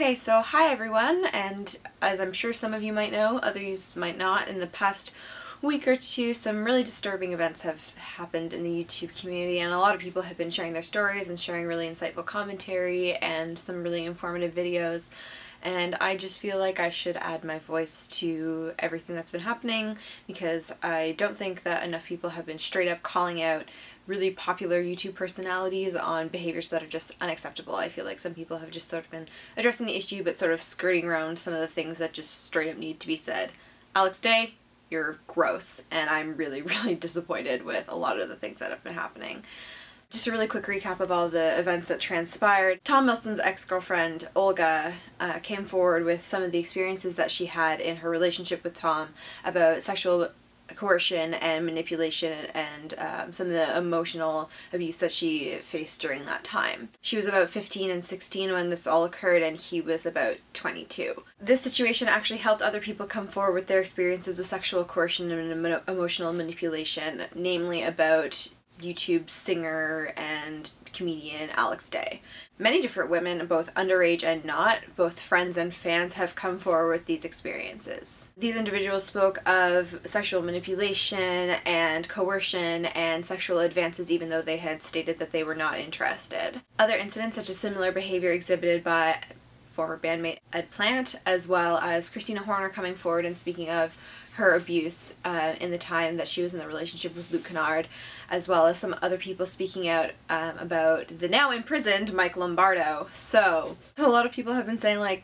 Okay, so hi everyone, and as I'm sure some of you might know, others might not, in the past week or two some really disturbing events have happened in the YouTube community, and a lot of people have been sharing their stories and sharing really insightful commentary and some really informative videos, and I just feel like I should add my voice to everything that's been happening because I don't think that enough people have been straight up calling out really popular YouTube personalities on behaviors that are just unacceptable. I feel like some people have just sort of been addressing the issue but sort of skirting around some of the things that just straight up need to be said. Alex Day, you're gross, and I'm really disappointed with a lot of the things that have been happening. Just a really quick recap of all the events that transpired. Tom Milson's ex-girlfriend, Olga, came forward with some of the experiences that she had in her relationship with Tom about sexual coercion and manipulation and some of the emotional abuse that she faced during that time. She was about 15 and 16 when this all occurred, and he was about 22. This situation actually helped other people come forward with their experiences with sexual coercion and emotional manipulation, namely about YouTube singer and comedian Alex Day. Many different women, both underage and not, both friends and fans, have come forward with these experiences. These individuals spoke of sexual manipulation and coercion and sexual advances even though they had stated that they were not interested. Other incidents such as similar behavior exhibited by former bandmate Ed Plant, as well as Christina Horner coming forward and speaking of her abuse in the time that she was in the relationship with Luke Kennard, as well as some other people speaking out about the now imprisoned Mike Lombardo. So a lot of people have been saying, like,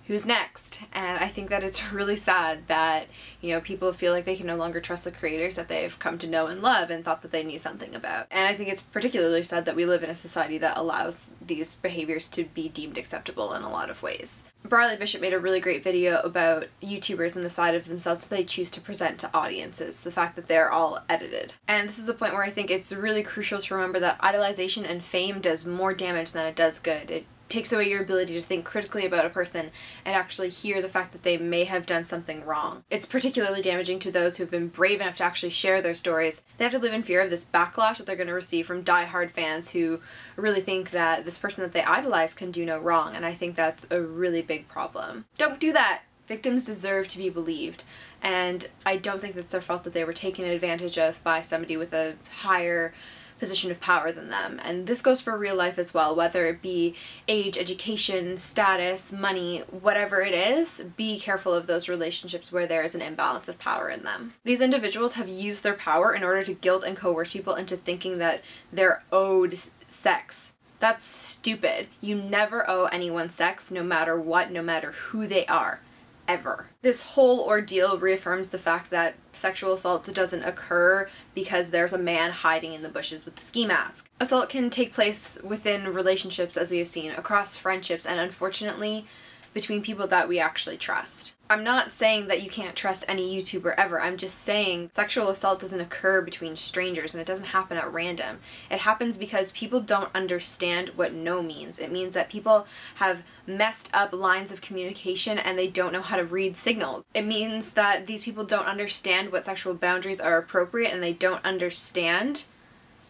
who's next? And I think that it's really sad that, you know, people feel like they can no longer trust the creators that they've come to know and love and thought that they knew something about. And I think it's particularly sad that we live in a society that allows these behaviors to be deemed acceptable in a lot of ways. Briley Bishop made a really great video about YouTubers and the side of themselves that they choose to present to audiences, the fact that they're all edited. And this is a point where I think it's really crucial to remember that idolization and fame does more damage than it does good. It takes away your ability to think critically about a person and actually hear the fact that they may have done something wrong. It's particularly damaging to those who've been brave enough to actually share their stories. They have to live in fear of this backlash that they're going to receive from die-hard fans who really think that this person that they idolize can do no wrong, and I think that's a really big problem. Don't do that! Victims deserve to be believed, and I don't think it's their fault that they were taken advantage of by somebody with a higher position of power than them. And this goes for real life as well, whether it be age, education, status, money, whatever it is. Be careful of those relationships where there is an imbalance of power in them. These individuals have used their power in order to guilt and coerce people into thinking that they're owed sex. That's stupid. You never owe anyone sex, no matter what, no matter who they are. Ever. This whole ordeal reaffirms the fact that sexual assault doesn't occur because there's a man hiding in the bushes with the ski mask. Assault can take place within relationships, as we have seen, across friendships, and unfortunately between people that we actually trust. I'm not saying that you can't trust any YouTuber ever. I'm just saying sexual assault doesn't occur between strangers, and it doesn't happen at random. It happens because people don't understand what no means. It means that people have messed up lines of communication and they don't know how to read signals. It means that these people don't understand what sexual boundaries are appropriate, and they don't understand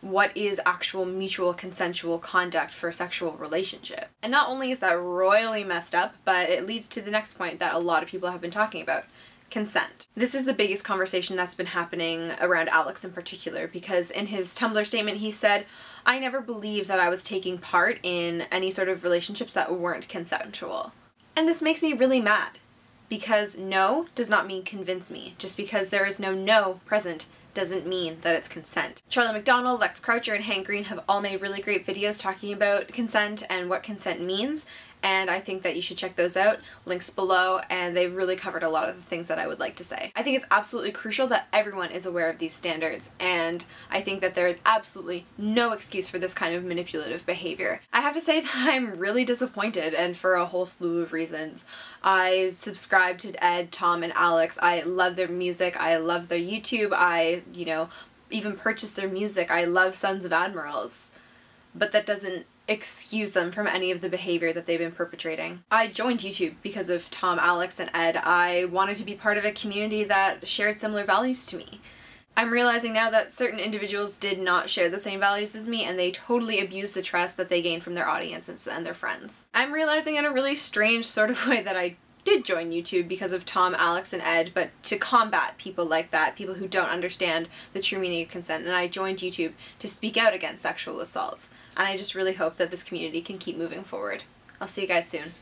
what is actual mutual consensual conduct for a sexual relationship. And not only is that royally messed up, but it leads to the next point that a lot of people have been talking about: consent. This is the biggest conversation that's been happening around Alex in particular, because in his Tumblr statement he said, "I never believed that I was taking part in any sort of relationships that weren't consensual." And this makes me really mad, because no does not mean convince me. Just because there is no no present doesn't mean that it's consent. Charlie McDonald, Lex Croucher, and Hank Green have all made really great videos talking about consent and what consent means, and I think that you should check those out. Links below, and they've really covered a lot of the things that I would like to say. I think it's absolutely crucial that everyone is aware of these standards, and I think that there is absolutely no excuse for this kind of manipulative behavior. I have to say that I'm really disappointed, and for a whole slew of reasons. I subscribe to Ed, Tom, and Alex. I love their music. I love their YouTube. I, even purchase their music. I love Sons of Admirals. But that doesn't excuse them from any of the behavior that they've been perpetrating. I joined YouTube because of Tom, Alex, and Ed. I wanted to be part of a community that shared similar values to me. I'm realizing now that certain individuals did not share the same values as me, and they totally abused the trust that they gained from their audiences and their friends. I'm realizing in a really strange sort of way that I did join YouTube because of Tom, Alex, and Ed, but to combat people like that, people who don't understand the true meaning of consent, and I joined YouTube to speak out against sexual assaults. And I just really hope that this community can keep moving forward. I'll see you guys soon.